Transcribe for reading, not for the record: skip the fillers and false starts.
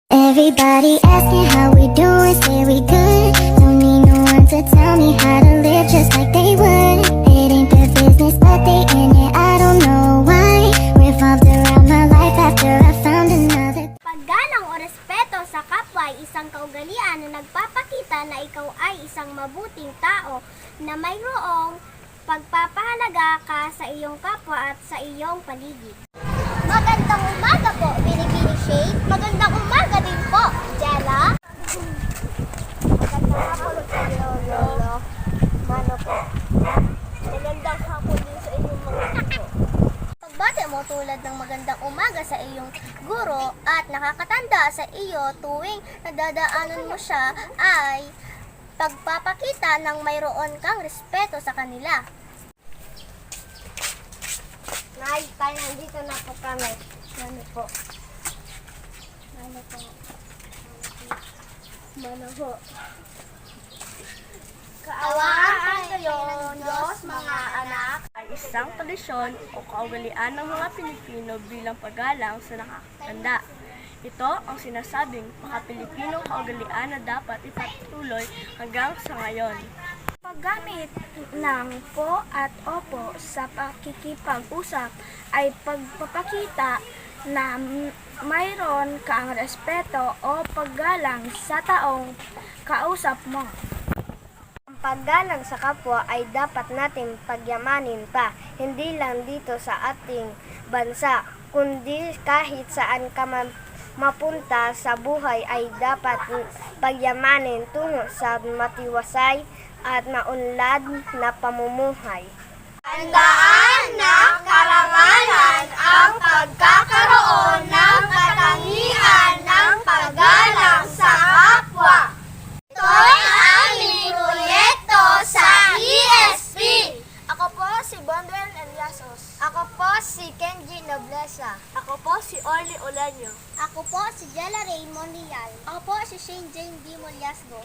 Everybody asking how we doing, say we good. Don't need no one to tell me how to live just like they would. It ain't their business, but they in it, I don't know why. Revolved around my life after I found another. Paggalang o respeto sa kapwa ay isang kaugalian na nagpapakita na ikaw ay isang mabuting tao na mayroong pagpapahalaga ka sa iyong kapwa at sa iyong paligid. Magandang umaga po, Binibini Shade. Magandang umaga din po, Jella. Magandang hapon sa iyo, Lolo. Mano po. Magandang hapon din sa inyong mga ito. Pagbati mo tulad ng magandang umaga sa iyong guro at nakakatanda sa iyo tuwing nadadaanan mo siya ay pagpapakita ng mayroon kang respeto sa kanila. Nay, tayo nandito na po kami. Ano po? Ano po? Ano po? Kaawaan kayo, Diyos, mga anak. Ay isang tradisyon o kaugalian ng mga Pilipino bilang paggalang sa nakakatanda. Ito ang sinasabing mga-Pilipinong kaugalian na dapat ipatuloy hanggang sa ngayon. Paggamit ng po at opo sa pakikipag-usap ay pagpapakita na mayroon kang respeto o paggalang sa taong kausap mo. Ang paggalang sa kapwa ay dapat nating pagyamanin pa, hindi lang dito sa ating bansa, kundi kahit saan ka mapunta sa buhay ay dapat pagyamanin tungo sa matiwasay at maunlad na pamumuhay. Tandaan ng karangalan ang pagkakaroon ng katangian ng paggalang sa kapwa. Ito'y aming proyekto sa ESP. Ako po si Bonduel Eliasos. Ako po si Kenji Noblesa. Ako po si Orly Olanyo. Ako po si Jella Raymond Rial. Ako po si Shane Jane D. Moliasgo.